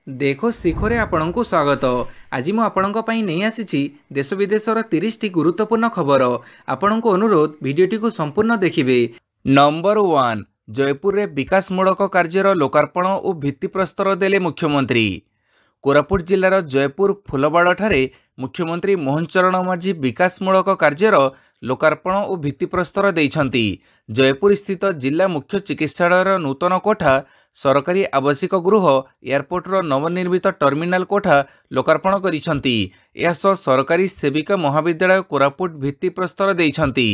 देखो शिखरे आपणଙ୍କୁ स्वागत। आज मु आपणଙ୍କ ପାଇଁ ନେଇ ଆସିଛି देश विदेशर 30ଟି गुरुत्वपूर्ण खबर। आपणଙ୍କୁ अनुरोध भिडियोटी को संपूर्ण देखिए। नंबर 1 जयपुर रे विकासमूलक कार्यर लोकार्पण और भित्तिप्रस्तर देले मुख्यमंत्री। कोरापुट जिलार जयपुर फुलबाड़ ठारे मुख्यमंत्री मोहन चरण माझी विकासमूलक कार्यर लोकार्पण और भित्तिप्रस्तर देइछंती। जयपुर स्थित जिला मुख्य चिकित्सालयर नूतन कोठा, सरकारी आवासिक गृह, एयरपोर्टर नवनिर्मित टर्मिनाल कोठा लोकार्पण करिछंती। एहासह सरकारी सेविका महाविद्यालय कोरापुट भित्तिप्रस्तर देइछंती।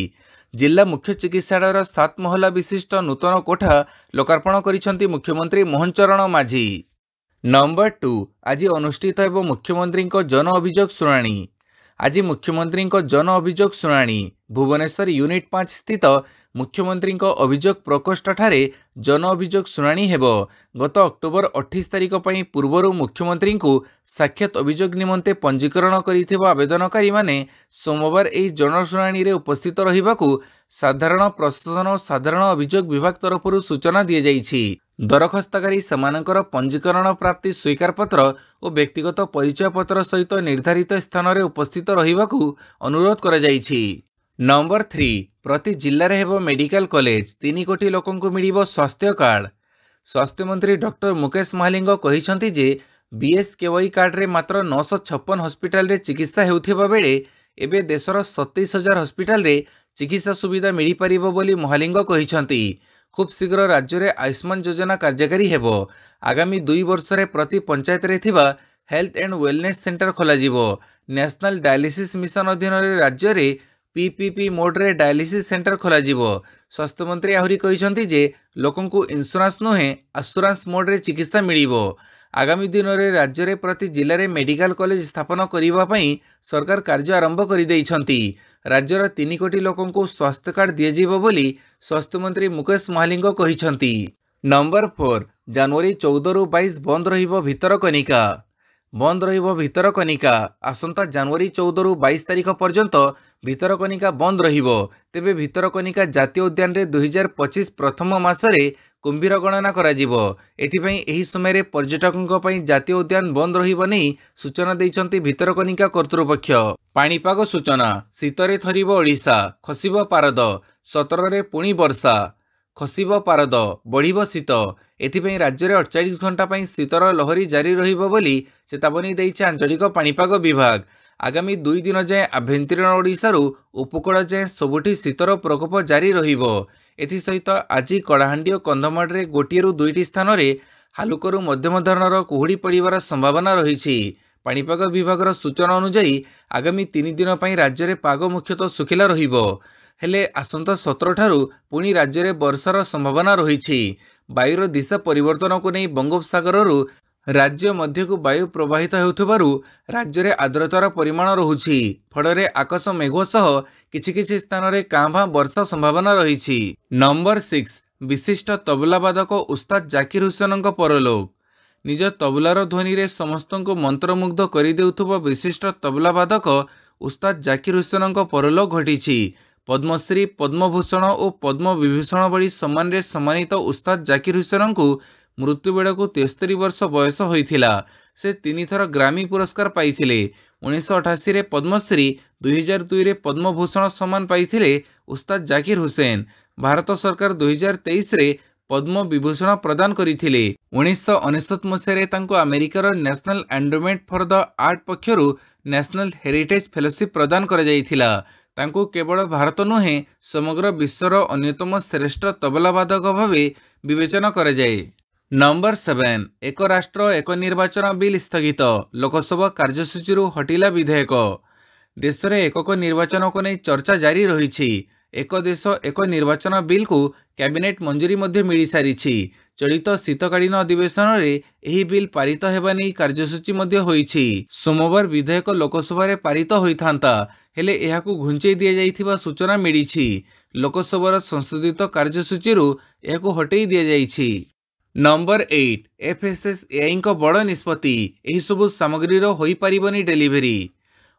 जिला मुख्य चिकित्सालयर 7 महला विशिष्ट नूतन कोठा लोकार्पण करिछंती मुख्यमंत्री मोहन चरण माझी। नंबर 2 आज अनुष्ठित एवं मुख्यमंत्री जन अभियोग शुणाणी। आज मुख्यमंत्री जन अभियोग शुणाणी भुवनेश्वर यूनिट 5 स्थित मुख्यमंत्री अभियोग प्रकोष्ठ ठारे जन अभियोग शुणाणी हेबो। गत अक्टोबर 28 तारिख पई पूर्वरु मुख्यमंत्री को साक्षात अभियोग निमंते पंजीकरण करिथिबा आवेदनकारी माने सोमवार एही जनशुणाणी रे उपस्थित रहिबाकू साधारण प्रशासन और साधारण अभियोग विभाग तरफरु सूचना दिए जाइछि। दरखास्तकारी सेमानकर पंजीकरण प्राप्ति स्वीकार पत्र और व्यक्तिगत परिचय पत्र सहित निर्धारित स्थान रे उपस्थित रहिबाकू अनुरोध करा जाइछि। नंबर 3 प्रति जिले में हेबो मेडिकल कॉलेज। 3 कोटी लोकंकु मिलिबो स्वास्थ्य कार्ड। स्वास्थ्य मंत्री डॉक्टर मुकेश महालिंग कहिसंती जे बीएसकेवाई कार्ड रे मात्र 956 हॉस्पिटल रे चिकित्सा हेउथिबा बेले एबे देशर 27,000 हॉस्पिटल रे चिकित्सा सुविधा मिली परिबो बोली महालिंग कहिसंती। खूब शीघ्र राज्य में आयुष्मान योजना कार्यकारी हेबो। आगामी 2 वर्ष रे प्रति पंचायत रे थिबा हेल्थ एंड वेलनेस सेंटर खोलाजिबो। नेशनल डायलिसिस मिशन अधीन राज्य रे पीपीपी मोड रे डायलिसिस सेंटर खोलाजिबो। स्वास्थ्य मंत्री आहुरी कहिसंती जे लोकंकु इंश्योरेंस नुहे आश्योरेंस मोड रे चिकित्सा मिलिबो। आगामी दिन में राज्य में प्रति जिले में मेडिकल कॉलेज स्थापन करने सरकार कार्य आरंभ कर देइछंती। राज्यर 3 कोटी लोकंकु स्वास्थ्य कार्ड दियाजिबो बोली स्वास्थ्य मंत्री मुकेश महालिंग कहिसंती। नंबर 4 जनवरी 14 रु 22 बंद रहिबो भितरकनिका। बंद रहिबो भितरकनिका। आसंता जनवरी 14 रु 22 तारिख पर्यंत भितरकनिका बंद रहिबो। तेबे भितरकनिका जातीय उद्यान रे 2025 प्रथम मासरे कुंभीर गणना कराजिबो। एथिपई एही समय रे पर्यटकଙ୍କ ପାଇଁ जातीय उद्यान बंद रहिबो नै सूचना दैछंती भितरकनिका कर्तृपक्ष। पाणीपाग सूचना शीतरे थरिबो ओडिशा खसिबो पारद 17 रे पुणी वर्षा खसिबो पारद बढ़िबो शीत। एथिपई राज्य में 48 घंटा पई शीतर लहरी जारी रहिबो बोली चेतावनी दैछि आंचलिक पाणीपाग विभाग। आगामी 2 दिन जाए आभ्यंतरीण ओडिशारू उपकूल जाए सबुठी शीतर प्रकोप जारी रहिबो। एथि सहित आज कलाहांडी और कंधमाल रे गोटिए रु 2टी स्थान रे हालुकरू मध्यम धरणर कुहुड़ी पड़िबार संभावना रहिछि। पाणीपाग विभागर सूचना अनुसार आगामी 3 दिन पई राज्य में पाग मुख्यतः सुखिला रहिबो। हेले आसंता 17 ठारू पुणी राज्य में वर्षार संभावना रहिछि। वायुर दिशा परिवर्तन को नहीं बंगोपसागररू राज्य मध्य को वायु प्रवाहित हेउथबारु राज्य में आर्द्रतार परिमाण रहुछि। फଳରେ आकाश मेघ सह किछि स्थान रे कांभा वर्षा संभावना रहिछि। नंबर 6 विशिष्ट तबलावादक उस्ताद जाकिर हुसैन परलोक। निज तबलार ध्वनि रे समस्तଙ୍କୁ मंत्रमुग्ध କରିଦେଉଥିବା विशिष्ट तबलावादक उस्ताद जाकिर हुसैन परलोक घटिछि। पद्मश्री पद्मभूषण और पद्म विभूषण भली सम्मान रे सम्मानित उस्ताद जाकिर हुसैन को मृत्यु बेड़ को 73 वर्ष बयस होइथिला। से 3 थर ग्रामी पुरस्कार पाइथिले। 1988 रे पद्मश्री 2002 रे पद्मभूषण सम्मान पाइथिले उस्ताद जाकिर हुसैन। भारत सरकार 2023 रे पद्म विभूषण प्रदान करिथिले। 1999 मसीह तांको अमेरिकार national endowment for the art पक्षरु नेशनल हेरिटेज फेलोशिप प्रदान करा जाइथिला। तांको केवल भारत नुहे समग्र विश्वर अन्यतम श्रेष्ठ तबलावादक भावे विवेचना करा जाए। नंबर 7 एक राष्ट्र एक निर्वाचन बिल स्थगित। लोकसभा कार्यसूची हटिला विधेयक। देश में एकक निर्वाचन को नहीं चर्चा जारी रही। एक देश एक निर्वाचन बिल को कैबिनेट मंजूरी मिल सारी। चलित शीतकालीन अधिवेशन में यह बिल पारित होगा नहीं कार्यसूची होईछि। सोमवार विधेयक लोकसभा रे पारित होइथांता हेले एहाकू घुंचई दिया जाइथिबा सूचना मिलिछि। लोकसभार संशोधित कार्यसूची एहाकू हटई दिया जाइछि। नंबर 8 एफएसएसएआई बड़ निष्पत्ति। एही सबु सामग्री होई परिबनी डेलीवरी।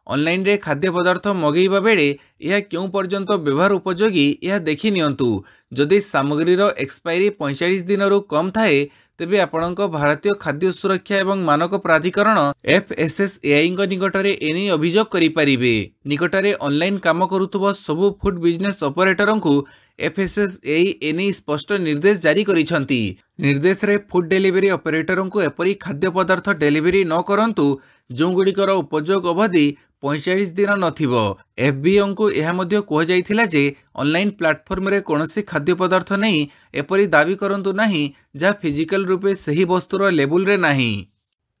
ऑनलाइन रे खाद्य पदार्थ मगैबा बेले यह क्यों पर्यंत व्यवहार उपयोगी यह देखि नियंतु। जदि सामग्रीर एक्सपायरी 45 दिन रु कम थाए तेबे आपणक भारतीय खाद्य सुरक्षा एवं मानक प्राधिकरण FSSAI निकटरे एने अभियोग करिपारिबे। निकटरे ऑनलाइन काम करुथुबा सबु फूड बिजनेस ऑपरेटर को FSSAI एने स्पष्ट निर्देश जारी करिसंती। निर्देश रे फूड डेलीवरी ऑपरेटर को एपरी खाद्य पदार्थ डेलीवरी न करंतु जो गुड़िकर उपयोग अवधि 45 दिन नथिबो। FBO को यह मध्य कह जाइथिला जे ऑनलाइन प्लेटफॉर्म रे कोनोसी खाद्य पदार्थ नहीं एपरी दाबी करंतु नहीं जहाँ फिजिकल रूपे सही वस्तुर लेबुल रे नहीं।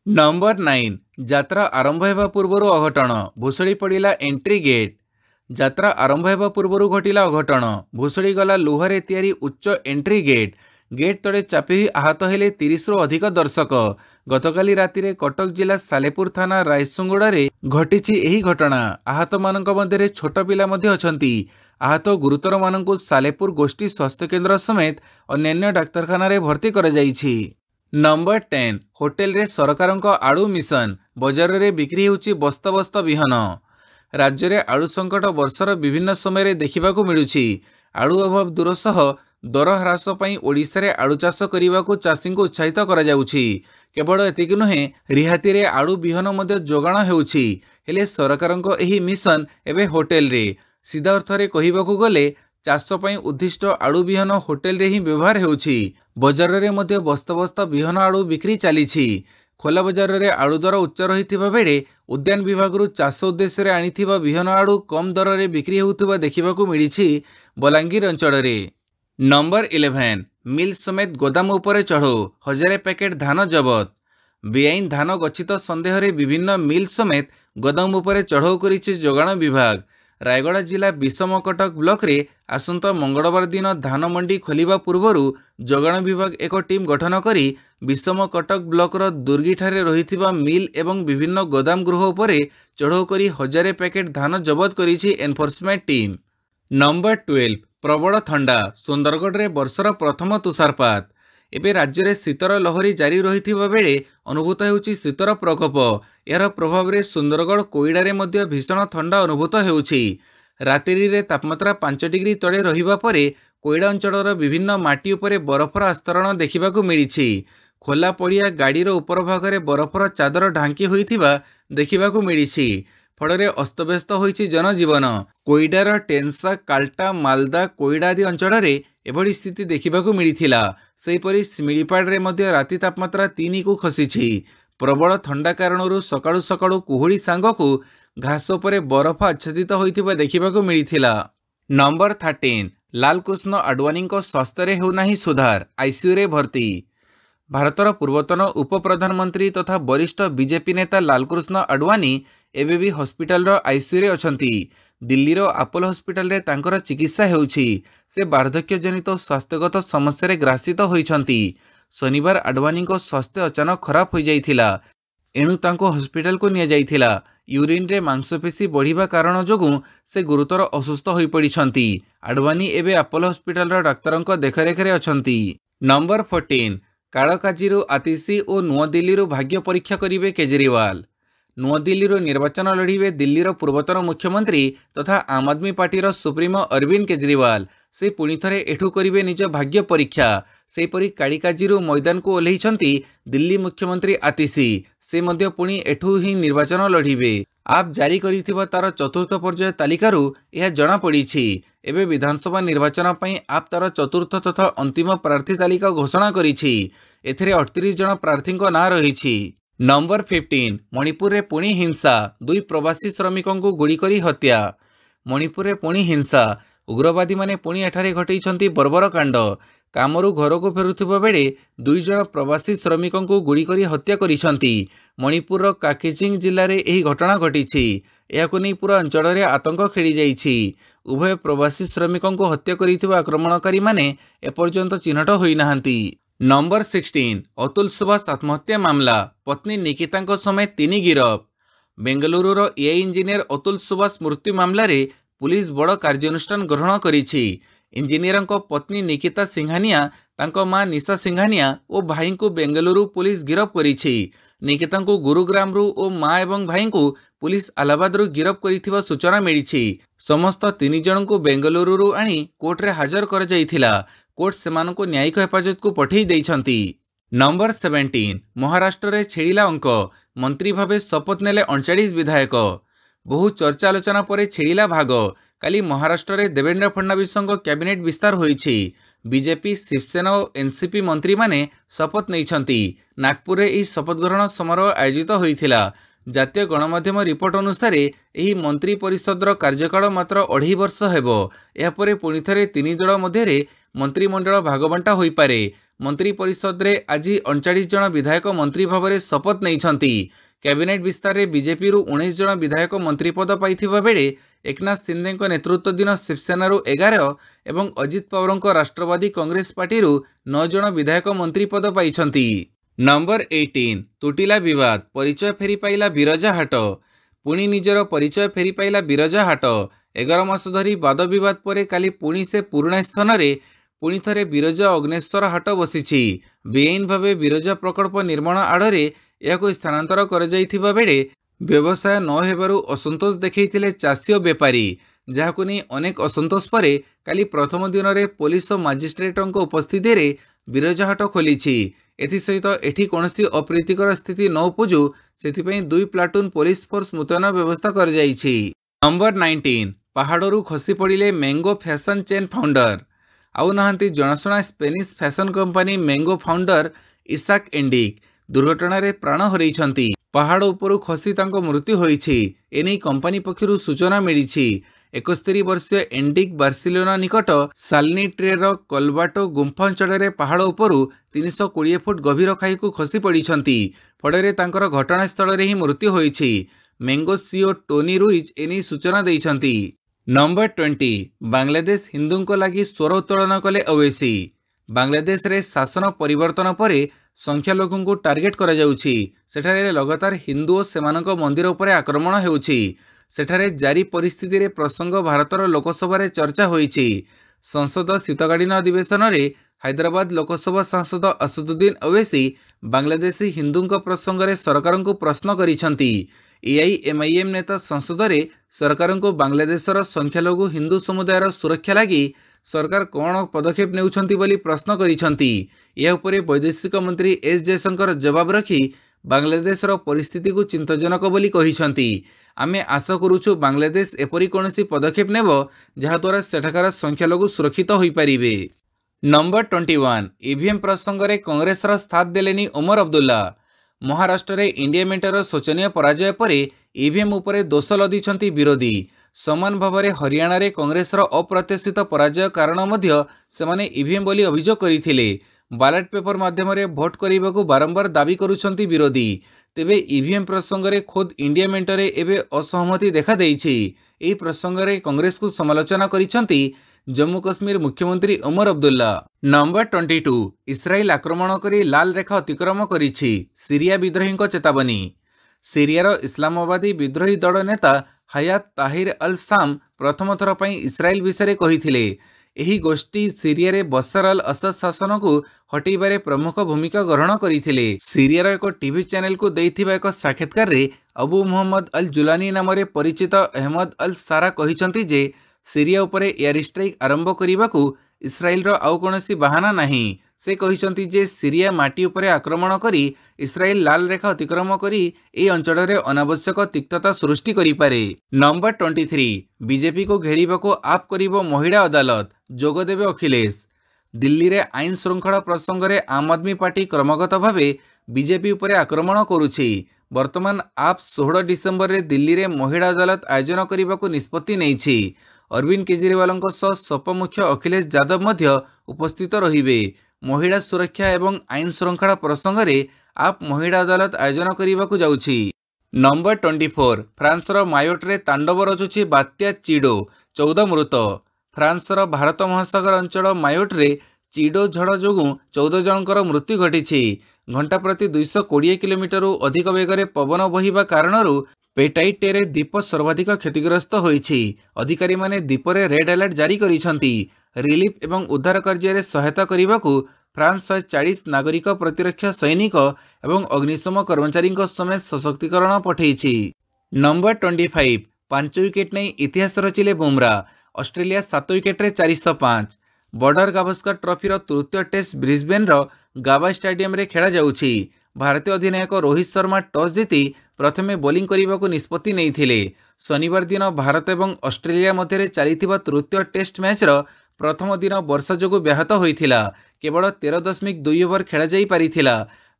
नंबर 9 यात्रा आरंभ हेबा पूर्वरु अघटन भुसड़ी पड़िला एंट्री गेट। यात्रा आरंभ हेबा पूर्वरु घटिला अघटन भुसड़ी गला लुहारे तैयारी उच्च एंट्री गेट। गेट तले चापी आहत हेले 30 रु अधिक दर्शक। गतकाली राति रे कटक जिला सालेपुर थाना रायसुंगुड़ारे घटिछि एही घटना। आहत मानक मध्यरे छोट पिला मध्य अछंती। आहत गुरुतर मानकु सालेपुर गोष्ठी स्वास्थ्य केन्द्र समेत अन्य डाक्तरखाना रे भर्ती करा जाइछि। नंबर 10 होटेल रे सरकारक आड़ू मिशन बजार रे बिक्री होउछि बस्त बस्त बिहन। राज्य रे आड़ू संकट वर्षर विभिन्न समय देखिबाकू मिलुछि। आड़ू अभाव दूर सह दर ह्रास पई ओडिशा रे आड़ू चाष करने चाषी को उत्साहित करा जाउछि। केवल एतिक नुहे रिहाती रे आड़ू बिहन मध्य जोगाण हेउछि। हेले सरकारक एही मिशन एबे होटेल रे सीधा अर्थ रे कहिबाकू गले चाष पई उद्दिष्ट आड़ू बिहन होटेल रे ही व्यवहार हेउछि। बजार रे मध्य बस्त बस्त बिहन आड़ू बिक्री चलीछि। खोला बजार रे आड़ू दर उच्च रहिथिबा बेले उद्यान विभाग चाष उद्देश्य रे आनिथिबा बिहन आड़ू कम दर रे बिक्री हेउथिबा देखिबाकू मिलिछि बलांगीर अंचल रे। नंबर 11 मिल समेत गोदाम उपरे चढ़ो 1000 पैकेट धान जबत। बेआईन धान गच्छित सन्देह रे विभिन्न मिल समेत गोदाम उपरे चढ़ाऊ करिछि जोगाण विभाग। रायगड़ा जिला विषमकटक ब्लॉक रे आसंता मंगलवार दिन धान मंडी खोलिबा पूर्वरु जोगाण विभाग एक टीम गठन करी विषमकटक ब्लॉक रो दुर्गी ठारे रहिथिबा मिल एवं विभिन्न गोदाम गृह उपरे चढ़ाऊ करी 1000 पैकेट धान जबत करिछि एनफोर्समेंट टीम। नंबर 12 प्रबल ठंडा सुंदरगढ़ रे वर्षर प्रथम तुषारपात। एबे राज्य रे शीतर लहरी जारी रहिथिबा बेले अनुभूत हेउछि शीतर प्रकोप। यार प्रभाव रे सुंदरगढ़ कोईडा रे मध्य भीषण ठंडा अनुभूत हेउछि। रात्रि रे तापमात्रा 5 डिग्री तळे रहिबा परे कोईडा अंचलर विभिन्न माटी उपरे बरफर आस्तरण देखिबाकू मिलिछि। खोला पड़िया गाड़ी रो ऊपर भाग रे बरफर चादर ढांकी होइथिबा देखिबाकू मिलिछि। फଳରେ अस्तव्यस्त होइछि जनजीवन। कोईडार टेंसा काल्टा मालदा कोईडा आदि अंचଳରେ एभଳି स्थिति देखिबाकू मिलिथिला। सेहिपरि सिमिलीपाड़ मध्य राति तापमात्रा 3 को खसिछि। प्रबल ठंडा कारणरू सकाळु सकाळु कुहुड़ी सांगकू घास उपरे बरफ आच्छादित होइथिबा देखिबाकू मिलिथिला। नंबर 13 लालकृष्ण आडवाणी स्वास्थ्य रे हेउनाही सुधार आईसीयू रे भर्ती। भारतर पूर्वतन उप प्रधानमंत्री तथा वरिष्ठ बीजेपी नेता लालकृष्ण आडवाणी एबे भी हॉस्पिटल रो आईसीयू रे अछंती। दिल्ली रो अपोलो हॉस्पिटल रे तांकर चिकित्सा हेउछि। से वार्धक्य जनित स्वास्थ्यगत समस्या रे ग्रासित होइछंती। शनिवार आडवाणी स्वास्थ्य अचानक खराब हो जाइथिला। एणु तांको हॉस्पिटल को निया जाइथिला। यूरिन रे मांसपेशी बढ़िबा कारण जोगु से गुरुतर असुस्थ होई पड़िछंती। आडवाणी एबे अपोलो हॉस्पिटल रो डाक्तरंक देखरेख रे अछंती। नंबर 14 कालकाजीरू आतिशी और नुआ दिल्ली भाग्य परीक्षा करिवे केजरीवाल। नुआ दिल्ली निर्वाचन लड़िबे दिल्ली पूर्वतन मुख्यमंत्री तथा आम आदमी पार्टी सुप्रीमो अरविंद केजरीवाल। से पुणी थरे एठू करिवे निज भाग्य परीक्षा। सेपरी कालिकाजीरू मैदान को ओह्लैछंती दिल्ली मुख्यमंत्री आतिशी। से मध्य पुणी एठू ही निर्वाचन लड़िबे। आप जारी करिथिबा तार चतुर्थ पर्याय तालिकारु यह जणा पड़िछि। एबे विधानसभा निर्वाचन पई आप तार चतुर्थ तथा अंतिम प्रार्थी तालिका घोषणा करिछि। एथिरे 38 जन प्रार्थीक नाँ रहिछि। नंबर 15 मणिपुर रे पुणी हिंसा 2 प्रवासी श्रमिकों को गुड़ी करी हत्या। मणिपुर रे पुणी हिंसा उग्रवादी माने पुणी एठारे घटैछंती बर्बर कांड। कामरू घर को फेरुथिबा बेले 2 जन प्रवासी श्रमिकों को गुड़ी करी हत्या करिछंती। मणिपुर रो काकेचिंग जिल्ला रे एही घटना घटिछि। एहाकु नै पूरा अंचल रे आतंक खेली जाइछि। उभय प्रवासी श्रमिकों को हत्या करिथिबा आक्रमणकारी माने एपर्यंत चिन्हट होई नाहंती। नंबर 16 अतुल सुभाष आत्महत्या मामला पत्नी निकिता समेत 3 गिरफ। बेंगलुरुर एआई इंजीनियर अतुल सुभाष मृत्यु मामला रे पुलिस बड़ कार्यानुष्ठान ग्रहण करिछि। इंजीनियर पत्नी निकिता सिंघानिया तांको मां निशा सिंघानिया और भाई को बेंगलुरु पुलिस गिरफ करिछि। निकिता को गुरुग्राम रु और मां एवं भाई को पुलिस अलाहाबाद रु गिरफ करिथिबा सूचना मिलिछि। समस्त 3 जन को बेंगलुरु रु आनी कोर्ट रे हाजर कर जाइथिला। कोर्ट सेमानको न्यायिक हेफाजत को पठेई दैछंती। नंबर 17 महाराष्ट्र रे छेड़िला अंक मंत्री भावे शपथ नेले 39 विधायक। बहु चर्चा आलोचना पर छेड़िला भाग। काली महाराष्ट्र रे देवेंद्र फडणवीस कैबिनेट विस्तार होईछि। बीजेपी शिवसेना और एनसीपी मंत्री माने शपथ नहीं। नागपुर में शपथ ग्रहण समारोह आयोजित होइथिला। जातीय गणमाध्यम रिपोर्ट अनुसार यही मंत्री परिषदर कार्यकाल मात्र 2.5 वर्ष हेबो। यापर पुणी थे 3 दल मध्य मंत्रिमंडल भागबंटा हो पारे। मंत्री परिषद रे आज 39 जन विधायक मंत्री भाव में शपथ नहीं। कैबिनेट विस्तार में बीजेपी 19 जन विधायक मंत्री पद पाइथिबा बेले एकनाथ शिंदे नेतृत्वाधीन शिवसेना 11 एवं अजित पवार राष्ट्रवादी कांग्रेस पार्टी 9 जन विधायक मंत्री पद पाइछंती। नंबर 18 तुटिला विवाद परिचय फेरी पाइला बिरजा हाट। पुणी निजर परिचय फेरी पाइला बिरजा हाट। 11 मास धरी वाद विवाद पर काली पुणी से पुराणा स्थान रे पुणी थरे बिरजा अग्नेश्वर हाट बसिछि। बेआईन भावे बिरजा प्रकल्प निर्माण आड़े यह स्थानांतर कर जाइथिबा बेले व्यवसाय न हेबारु असंतोष देखैथिले चाषी और बेपारी। जहाकु नहीं अनेक असंतोष पर काली प्रथम दिन में पुलिस और मजिस्ट्रेट उपस्थिति रे बिरजा हाट खोली। एसहित एठी कौनसी अप्रीतिकर स्थिति न उपजु से 2 प्लाटून पुलिस फोर्स मुतयन व्यवस्था कर जाइछि। नंबर 19 पहाड़ू खसी पड़िले मैंगो फैशन चेन फाउंडर। आउ नहांती जनाशुना Spanish fashion company Mango founder Isak Andic दुर्घटना रे प्राण हरैछंती। पहाड़ उपरू खसी तांको मृत्यु होईछि। एनै कंपनी पक्षरु सूचना मिलिछि। 71 वर्षीय एंडिक बार्सिलोना निकट सालनीट्रेर कलबाटो गुंफा अंचल पहाड़ उपरू 320 फुट गभीर खाई को खसी पड़िछंती। फଳରେ तांकर घटनास्थल रे ही मृत्यु होईछि। मैंगो सीओ टोनी रुइज एनै सूचना दैछंती। नंबर 20 बांग्लादेश हिंदू को लगी स्वर उत्तोलन कले ओवैसी। बांग्लादेश रे शासन परिवर्तन पर संख्यालघु को टार्गेट करा जाउछि। सेठारे लगातार हिंदू और सेमानक मंदिर उपर आक्रमण हेउछि। सेठारे जारी परिस्थिति रे प्रसंग भारतर लोकसभा रे चर्चा होईछि। संसद शीतकालीन अधिवेशन रे हैदराबाद लोकसभा सांसद असदुद्दीन ओवैसी बांग्लादेशी हिंदू प्रसंग रे सरकार को प्रश्न करिसंती। एआईएमआईएम नेता संसद रे सरकार को बांग्लादेशर संख्यालघु हिंदू समुदायर सुरक्षा लगी सरकार कौन पदक्षेप नेउछंती बोली प्रश्न करिसंती। यह उपरे वैदेशिक मंत्री एस जयशंकर जवाब रखी बांग्लादेशर परिस्थिति को चिंताजनक बोली कहिसंती। आमे आशा करूछु बांग्लादेश एपरी कौनसी पदक्षेप नेब जहाद्वारा सेठाकार संख्यालघु सुरक्षित होई परिबे। नंबर 21 ईवीएम प्रसंग रे कांग्रेसर साथ देलेनी उमर अब्दुल्ला। महाराष्ट्र रे इंडिया मेंटर शोचनीय पराजय पर ईवीएम उपरे दोष लदिछंती विरोधी। समान भाव में हरियाणा रे कांग्रेसर अप्रत्याशित पराजय कारण मध्य सेमाने ईवीएम बोली अभियोग करथिले। बैलेट पेपर माध्यम रे भोट करने को बारंबार दाबी करुछंती विरोधी। तेबे ईवीएम प्रसंग रे खुद इंडिया मेंटर एबे असहमति देखा देइछि। एही प्रसंग रे कांग्रेस को समालोचना करिछंती जम्मू कश्मीर मुख्यमंत्री उमर अब्दुल्ला। नंबर 22 इस्राएल आक्रमण करी लाल रेखा अतिक्रम करिछि। सीरिया विद्रोही चेतावनी। सीरियार इस्लामाबादी विद्रोही दल नेता हयात ताहिर अल शाम प्रथम थर पर इस्राएल विषय कहिथिले। एही गोष्ठी सीरिया रे बशर अल असद शासन को हटेबारे प्रमुख भूमिका ग्रहण करथिले। सीरियार एक टीवी चैनल को देइथिबा एक साक्षात्कार रे अबू मोहम्मद अल जुलानी नाम रे परिचित अहमद अल सारा कहिसंती जे सीरिया उपरे एयर स्ट्राइक आरंभ करने को इस्राएल रो आउ कोनोसी बहाना नहीं। से कहिसंती जे सीरिया माटी उपरे आक्रमण करी इस्राएल लाल रेखा अतिक्रम करी ए अंचल रे अनावश्यक तिक्तता सृष्टि करि पारे। नंबर 23 बीजेपी को घेरिबाको आप करिबो महिला अदालत। जोग देबे अखिलेश। दिल्ली रे आईन श्रृंखला प्रसंग रे आम आदमी पार्टी क्रमगत भावे बीजेपी उपरे आक्रमण करुछि। वर्तमान आप 16 डिसेम्बर रे दिल्ली रे महिला अदालत आयोजन करने को निष्पत्ति नेछि। अरविंद केजरीवाल सप मुख्य अखिलेश यादव मध्य उपस्थित रहिबे। महिला सुरक्षा एवं आईन श्रृंखला प्रसंग रे आप महिला अदालत आयोजन करने को जाउछि। नंबर 24 फ्रांसर मायोट रे तांडव रचुछि बात्या चिडो। 14 मृत। फ्रांसर भारत महासागर अंचल मायोट रे चिडो झड़ जोगु 14 जनकर मृत्यु घटी। घंटा प्रति 220 किलोमीटर अधिक वेगर पवन बहिबा कारणरू पेटाइटेरे द्वीप सर्वाधिक क्षतिग्रस्त होइछि। अधिकारी माने द्वीप रे रेड अलर्ट जारी करिसंती। रिलीफ एवं उद्धार कार्य रे सहायता करने को फ्रांस 140 नागरिक प्रतिरक्षा सैनिक एवं अग्निशम कर्मचारी समेत सशक्तिकरण पठेछि। नंबर 25 5 विकेट नहीं इतिहास रचिले बुमरा। ऑस्ट्रेलिया 7 विकेट रे 405। बॉर्डर गावस्कर ट्रॉफीर तृतीय टेस्ट ब्रिस्बेन गावा स्टाडियम रे खेला जाउछि। भारतीय अधिनायक रोहित शर्मा टॉस जीति प्रथमे बोलिंग करने को निष्पत्ति नहीं। शनिवार दिन भारत और ऑस्ट्रेलिया मध्य चली तृतीय टेस्ट मैचर प्रथम दिन वर्षा जो व्याहत होता केवल 13.2 ओवर खेल जा पारी।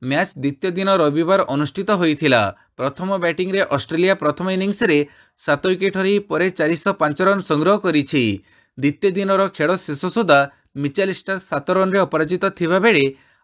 मैच द्वितीय दिन रविवार अनुष्ठित होता। प्रथम बैटिंग रे ऑस्ट्रेलिया प्रथम इनिंग्स रे 7 विकेट हरी पर 405 रन संग्रह करिछि। द्वितीय दिन खेल शेष सुधा मिचेल स्टार्क 7 रन रे अपराजित थिबा बेले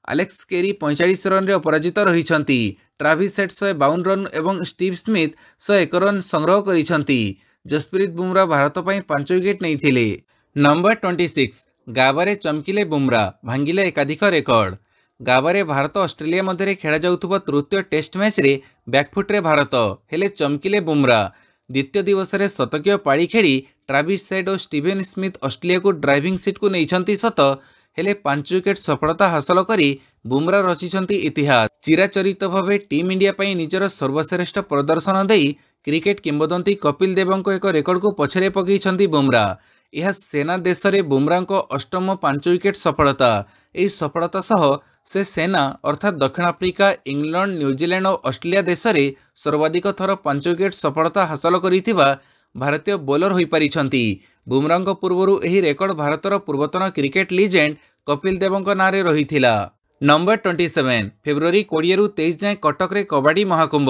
एलेक्स कैरी 45 रन रे अपराजित रहिछंती। ट्राविस हेड 152 रन और स्टीव स्मिथ 101 रन संग्रह करिछंती। जसप्रीत बुमराह भारत पई 5 विकेट नैथिले। नंबर 26 गावारे चमकिले बुमराह भांगिले एकाधिक रेकर्ड। गावारे भारत ऑस्ट्रेलिया मध्य खेला जाउथुबा तृतीय टेस्ट मैच रे बैकफुट रे भारत हेले चमकिले बुमराह। द्वितीय दिवस रे शतकीय पाड़ी खेली ट्राविस हेड और स्टीवेन स्मिथ ऑस्ट्रेलिया को ड्राइविंग सीट को नैछंती सत हेले 5 विकेट सफलता हासिल करी बुमराह रचिछंती इतिहास। चिराचरित भावे टीम इंडिया पई निजर सर्वश्रेष्ठ प्रदर्शन देई क्रिकेट किंवदंती कपिल देवଙ୍କ एक रेकर्ड को पछरे पकईछंती बुमराह। यह सेना देश रे बुमराह को अष्टम 5 विकेट सफलता। एही सफलता सह से सेना अर्थात दक्षिण अफ्रिका, इंग्लैंड, न्यूजीलैंड और ऑस्ट्रेलिया देश रे सर्वाधिक थर 5 विकेट सफलता हासिल करिथिबा भारतीय बॉलर होई पारिछंती। बुमराह पूर्वरु एही रेकर्ड भारतर पूर्वतन क्रिकेट लीजेंड कपिल देवଙ୍କ नारे रहिथिला। नंबर 27 फेब्रुआरी 20 रु 23 जाए कटक रे कबाडी महाकुंभ।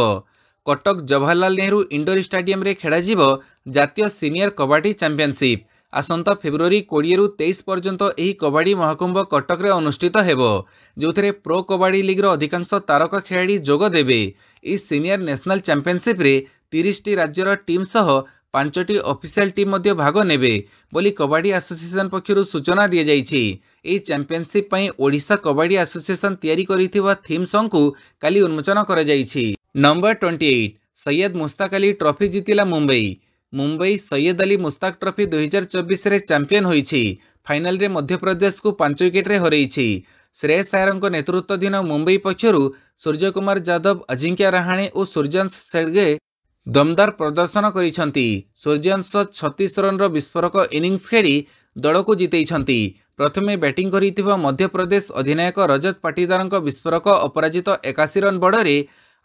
कटक जवाहरलाल नेहरू इंडोर स्टाडियम रे खेला जिवो जातीय सीनियर कबाडी चैंपियनशिप। आसंता फेब्रुआरी 20 रु 23 पर्यंत एही कबाडी महाकुंभ कटक रे अनुष्ठित हेबो, जोथरे प्रो कबाडी लीग रो अधिकांश तारका खेलाड़ी जोग देबे। इस सीनियर नेशनल चैंपियनशिप रे 30 टी राज्यर टीम सह 5टी ऑफिशियल टीम मध्य भाग नेबे बोली कबाडी एसोसिएशन पक्षरु सूचना दिया जाइछि। एही चैंपियनशिप पई ओडिशा कबाडी एसोसिएशन तयारी करिथिबा थीम सॉन्ग को काली उन्मोचन करा जाइछि। नंबर 28 सैयद मुश्ताक अली ट्रॉफी जीतिला मुंबई। मुंबई सैयद अली मुश्ताक ट्रॉफी 2024 रे चैंपियन होइछि। फाइनल रे मध्य प्रदेश को 5 विकेट रे हरैछि। श्रेयस अय्यरଙ୍କ नेतृत्वाधीन मुंबई पक्षरु सूर्य कुमार यादव, अजिंक्य रहाणे और सूर्यवंश शेरगे दमदार प्रदर्शन करिछंती। सूर्यवंश 36 रन रो विस्फोरक इनिंग्स खेली दल को जितेइछंती। प्रथमे बैटिंग करिथिबा मध्य प्रदेश अधिनायक रजत पाटीदारଙ୍କ विस्फोरक अपराजित 81 रन बड़े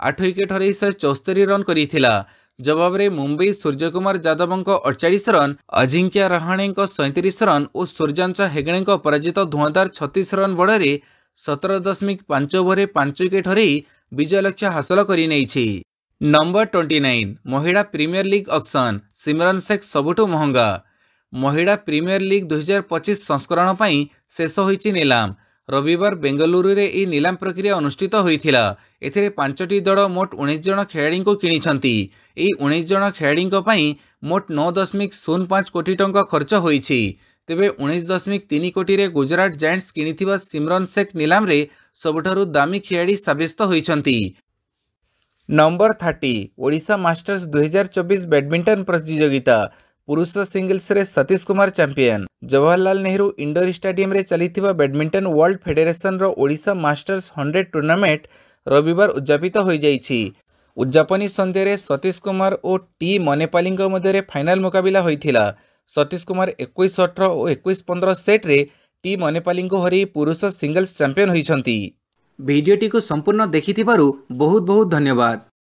8 विकेट हरई 174 रन करिथिला। जवाब रे मुंबई सूर्यकुमार यादवଙ୍କ 48 रन, अजिंक्य रहाणेଙ୍କ 37 रन और सूर्यवंश हेगड़ेଙ୍କ अपराजित धुआंधार 36 रन बड़े 17.5 ओवर 5 विकेट हरई विजय लक्ष्य हासिल करि नैछि। नंबर 29 महिला प्रीमियर लीग ऑक्शन। सिमरन शेख सबुठु महंगा। महिला प्रीमियर लीग 2025 संस्करण पई शेष होइछि नीलाम। रविवार बेंगलुरु रे ई नीलाम प्रक्रिया अनुष्ठित होइथिला। एथिरे 5टी दल मोट 19 जन खेलाड़ी को किनिछंती। एही 19 जन खेलाड़ी पई मोट 9.05 कोटी टंका खर्च होइछि। तेबे 19.3 कोटी रे गुजरात जायंट्स किनिथिबा सिमरन शेख नीलाम रे सबुठारु दामी खेलाड़ी साबित होइछंती। नंबर 30 ओडिशा मास्टर्स 2024 बैडमिंटन प्रतियोगिता। पुरुष सिंगल्स रे Satish Kumar champion. Jawaharlal Nehru indoor stadium रे चलीथिबा बैडमिंटन वर्ल्ड फेडरेशन रो ओडिशा मास्टर्स 100 टूर्नामेंट रविवार उद्यापित हो जाइछि। उद्यापनी संध्या रे सतीश कुमार और टी मनेपाली मध्य फाइनल मुकाबिला होइथिला। सतीश कुमार 21-18 और 21-15 सेट रे टी मनेपाली को हरी पुरुष सिंगल्स चैंपियन होइछंती। भिडियोटी को संपूर्ण देखिथिबारु बहुत बहुत धन्यवाद।